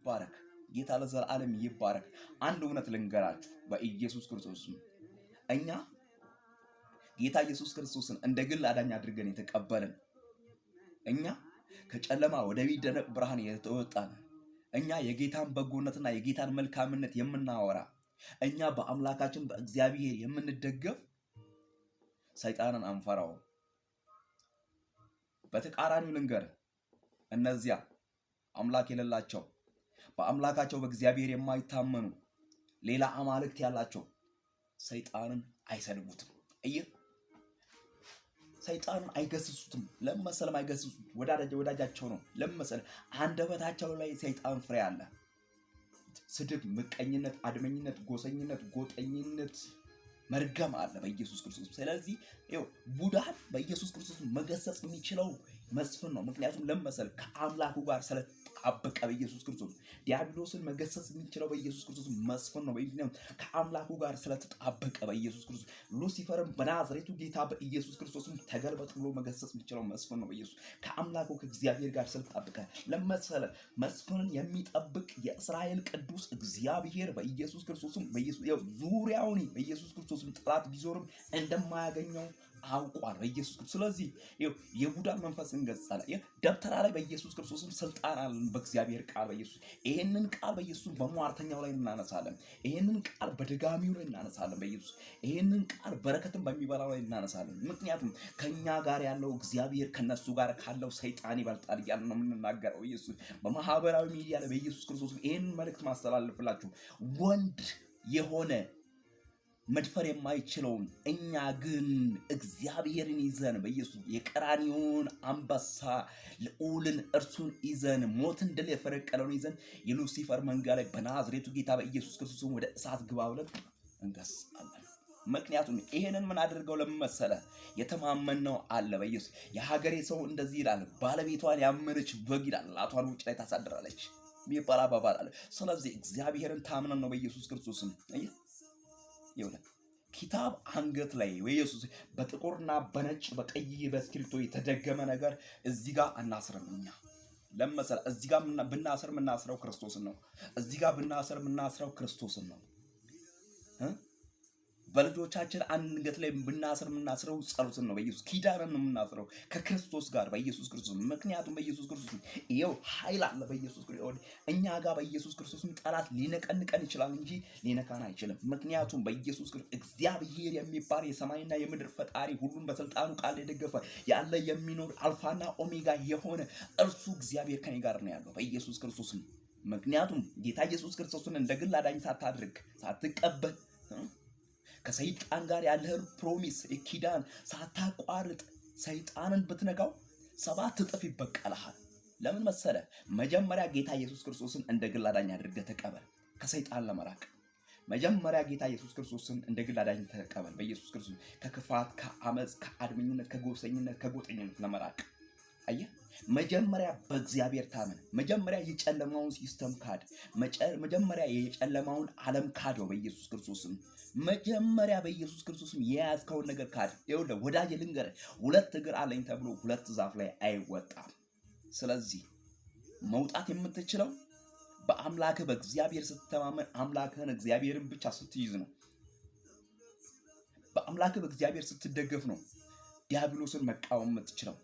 ባረክ ጌታ ለዘላለም ይባረክ። አንድ እውነት ልንገራችሁ በኢየሱስ ክርስቶስ እኛ ጌታ ኢየሱስ ክርስቶስን እንደ ግል አዳኝ አድርገን የተቀበልን እኛ ከጨለማ ወደሚደነቅ ብርሃን የተወጣን እኛ የጌታን በጎነትና የጌታን መልካምነት የምናወራ እኛ በአምላካችን በእግዚአብሔር የምንደገፍ ሰይጣንን አንፈራው። በተቃራኒው ልንገር እነዚያ አምላክ የሌላቸው በአምላካቸው በእግዚአብሔር የማይታመኑ ሌላ አማልክት ያላቸው ሰይጣንን አይሰድቡትም። ሰይጣንን አይገስጹትም። ለመሰለም አይገስጹት ወዳጃቸው ነው። ለመሰለ አንደበታቸው ላይ ሰይጣን ፍሬ አለ። ስድብ፣ ምቀኝነት፣ አድመኝነት፣ ጎሰኝነት፣ ጎጠኝነት፣ መርገም አለ በኢየሱስ ክርስቶስ። ስለዚህ ቡዳን በኢየሱስ ክርስቶስ መገሰጽ የሚችለው መስፍን ነው። ምክንያቱም ለመሰል ከአምላኩ ጋር ስለተጣበቀ በኢየሱስ ክርስቶስ ዲያብሎስን መገሰጽ የሚችለው በኢየሱስ ክርስቶስ መስፍን ነው። ከአምላኩ ጋር ስለተጣበቀ በኢየሱስ ክርስቶስ ሉሲፈርን በናዝሬቱ ጌታ በኢየሱስ ክርስቶስም ተገልበጥ ብሎ መገሰጽ የሚችለው መስፍን ነው። በኢየሱስ ከአምላኩ ከእግዚአብሔር ጋር ስለተጣበቀ ለመሰለ መስፍንን የሚጠብቅ የእስራኤል ቅዱስ እግዚአብሔር በኢየሱስ ክርስቶስም ዙሪያውን በኢየሱስ ክርስቶስም ጠላት ቢዞርም እንደማያገኘው አውቋል በኢየሱስ ክርስቶስ። ስለዚህ የቡዳን መንፈስ እንገጻለ ደብተራ ላይ በኢየሱስ ክርስቶስም ስልጣን አለን በእግዚአብሔር ቃል በኢየሱስ ይሄንን ቃል በኢየሱስ በሟርተኛው ላይ እናነሳለን። ይሄንን ቃል በደጋሚው ላይ እናነሳለን በኢየሱስ ይሄንን ቃል በረከትን በሚበላው ላይ እናነሳለን። ምክንያቱም ከኛ ጋር ያለው እግዚአብሔር ከነሱ ጋር ካለው ሰይጣን ይበልጣል እያልን ነው የምንናገረው በኢየሱስ በማህበራዊ ሚዲያ ላይ በኢየሱስ ክርስቶስ ይሄንን መልእክት ማስተላለፍላችሁ ወንድ የሆነ መድፈር የማይችለውን እኛ ግን እግዚአብሔርን ይዘን በኢየሱስ የቀራንዮውን አንበሳ ልዑልን እርሱን ይዘን ሞትን ድል የፈረቀለውን ይዘን የሉሲፈር መንጋ ላይ በናዝሬቱ ጌታ በኢየሱስ ክርስቶስ ወደ እሳት ግባ ብለን እንገስጻለን። ምክንያቱም ይሄንን ምን አድርገው ለመሰለ የተማመነው አለ በኢየሱስ የሀገሬ ሰው እንደዚህ ይላል፣ ባለቤቷን ያመነች በግ ይላል ላቷን ውጭ ላይ ታሳድራለች የሚባል አባባል አለ። ስለዚህ እግዚአብሔርን ታምነን ነው በኢየሱስ ክርስቶስም ኪታብ አንገት ላይ በኢየሱስ በጥቁርና በነጭ በቀይ በእስክሪብቶ የተደገመ ነገር እዚህ ጋር አናስርም። እኛ ለመሰለ እዚህ ጋር ብናስር የምናስረው ክርስቶስን ነው። እዚህ ጋር ብናስር የምናስረው ክርስቶስን ነው። በልጆቻችን አንገት ላይ ብናስር የምናስረው ጸሎትን ነው። በኢየሱስ ኪዳንን ነው የምናስረው ከክርስቶስ ጋር በኢየሱስ ክርስቶስ። ምክንያቱም በኢየሱስ ክርስቶስ ይኸው ኃይል አለ በኢየሱስ ክርስቶስ። እኛ ጋር በኢየሱስ ክርስቶስ ጠላት ሊነቀንቀን ይችላል እንጂ ሊነካን አይችልም። ምክንያቱም በኢየሱስ ክርስቶስ እግዚአብሔር የሚባል የሰማይና የምድር ፈጣሪ ሁሉን በስልጣኑ ቃል የደገፈ ያለ የሚኖር አልፋና ኦሜጋ የሆነ እርሱ እግዚአብሔር ከኔ ጋር ነው ያለው በኢየሱስ ክርስቶስ። ምክንያቱም ጌታ ኢየሱስ ክርስቶስን እንደ ግል አዳኝ ሳታድርግ ሳትቀበል ከሰይጣን ጋር ያለህን ፕሮሚስ ኪዳን ሳታቋርጥ ሰይጣንን ብትነካው 7 እጥፍ ይበቀልሃል። ለምን መሰለ? መጀመሪያ ጌታ ኢየሱስ ክርስቶስን እንደ ግል አዳኝ አድርገህ ተቀበል ከሰይጣን ለመራቅ። መጀመሪያ ጌታ ኢየሱስ ክርስቶስን እንደ ግል አዳኝ ተቀበል በኢየሱስ ክርስቶስ ከክፋት፣ ከአመጽ፣ ከአድመኝነት፣ ከጎሰኝነት፣ ከጎጠኝነት ለመራቅ። አየህ መጀመሪያ በእግዚአብሔር ታመን። መጀመሪያ የጨለማውን ሲስተም ካድ። መጀመሪያ የጨለማውን ዓለም ካደው በኢየሱስ ክርስቶስም። መጀመሪያ በኢየሱስ ክርስቶስም የያዝከውን ነገር ካድ። ይኸውልህ ወዳጅ ልንገርህ፣ 2 እግር አለኝ ተብሎ 2 ዛፍ ላይ አይወጣም። ስለዚህ መውጣት የምትችለው በአምላክህ በእግዚአብሔር ስትተማመን፣ አምላክህን እግዚአብሔርን ብቻ ስትይዝ ነው። በአምላክህ በእግዚአብሔር ስትደገፍ ነው ዲያብሎስን መቃወም የምትችለው።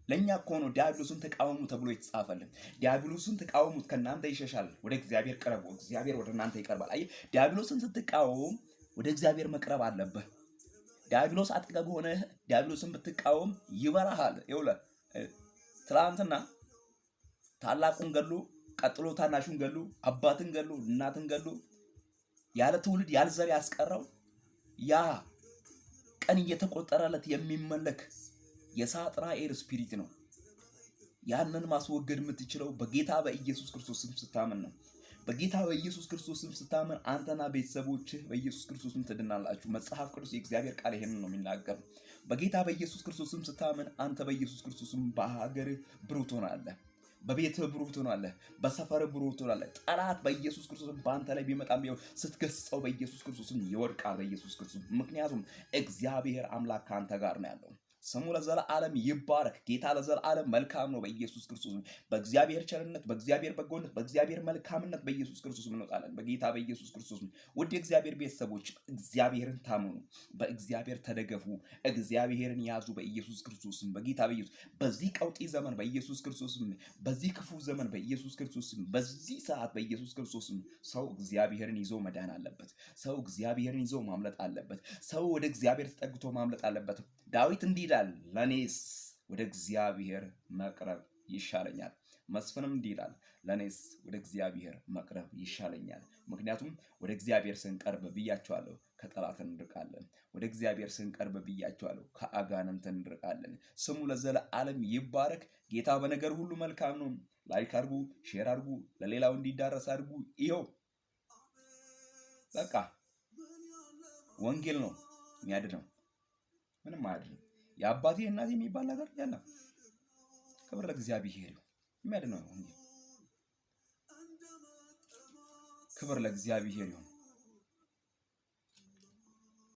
ለኛ እኮ ነው ዲያብሎስን ተቃወሙ ተብሎ የተጻፈልን። ዲያብሎስን ተቃወሙት ከእናንተ ይሸሻል፣ ወደ እግዚአብሔር ቅረቡ፣ እግዚአብሔር ወደ እናንተ ይቀርባል። አየህ ዲያብሎስን ስትቃወም ወደ እግዚአብሔር መቅረብ አለብህ። ዲያብሎስ አጠገብ ሆነ ዲያብሎስን ብትቃወም ይበራሃል። ይኸውልህ ትላንትና ታላቁን ገሉ፣ ቀጥሎ ታናሹን ገሉ፣ አባትን ገሉ፣ እናትን ገሉ፣ ያለ ትውልድ ያለ ዘር ያስቀረው ያ ቀን እየተቆጠረለት የሚመለክ የሳጥናኤል ስፒሪት ነው። ያንን ማስወገድ የምትችለው በጌታ በኢየሱስ ክርስቶስ ስም ስታመን ነው። በጌታ በኢየሱስ ክርስቶስ ስም ስታመን አንተና ቤተሰቦችህ በኢየሱስ ክርስቶስ ስም ትድናላችሁ። መጽሐፍ ቅዱስ የእግዚአብሔር ቃል ይሄንን ነው የሚናገረው። በጌታ በኢየሱስ ክርስቶስ ስም ስታመን አንተ በኢየሱስ ክርስቶስ ስም በሀገርህ ብሩህ ትሆናለህ፣ በቤትህ ብሩህ ትሆናለህ፣ በሰፈርህ ብሩህ ትሆናለህ። ጠላት በኢየሱስ ክርስቶስ በአንተ ላይ ቢመጣም ስትገስጸው በኢየሱስ ክርስቶስ ይወድቃል በኢየሱስ ክርስቶስ። ምክንያቱም እግዚአብሔር አምላክ ከአንተ ጋር ነው ያለው። ስሙ ለዘላለም ይባረክ። ጌታ ለዘላለም መልካም ነው። በኢየሱስ ክርስቶስ በእግዚአብሔር ቸርነት፣ በእግዚአብሔር በጎነት፣ በእግዚአብሔር መልካምነት በኢየሱስ ክርስቶስ እንወጣለን። በጌታ በኢየሱስ ክርስቶስ ውድ የእግዚአብሔር ቤተሰቦች እግዚአብሔርን ታመኑ፣ በእግዚአብሔር ተደገፉ፣ እግዚአብሔርን ያዙ። በኢየሱስ ክርስቶስ በጌታ በኢየሱስ በዚህ ቀውጢ ዘመን በኢየሱስ ክርስቶስ በዚህ ክፉ ዘመን በኢየሱስ ክርስቶስ በዚህ ሰዓት በኢየሱስ ክርስቶስ ሰው እግዚአብሔርን ይዞ መዳን አለበት። ሰው እግዚአብሔርን ይዞ ማምለጥ አለበት። ሰው ወደ እግዚአብሔር ተጠግቶ ማምለጥ አለበት። ዳዊት እንዲህ ይላል፣ ለኔስ ወደ እግዚአብሔር መቅረብ ይሻለኛል። መስፍንም እንዲህ ይላል፣ ለኔስ ወደ እግዚአብሔር መቅረብ ይሻለኛል። ምክንያቱም ወደ እግዚአብሔር ስንቀርብ ብያቸዋለሁ፣ ከጠላት እንርቃለን። ወደ እግዚአብሔር ስንቀርብ ብያቸዋለሁ፣ ከአጋንንት እንርቃለን። ስሙ ለዘለዓለም ይባረክ። ጌታ በነገር ሁሉ መልካም ነው። ላይክ አድርጉ፣ ሼር አድርጉ፣ ለሌላው እንዲዳረስ አድርጉ። ይኸው በቃ ወንጌል ነው የሚያድነው፣ ምንም አያድንም። የአባቴ እናቴ የሚባል ነገር የለም። ክብር ለእግዚአብሔር ይሁን። የሚያድነው ወንጌል። ክብር ለእግዚአብሔር ይሁን።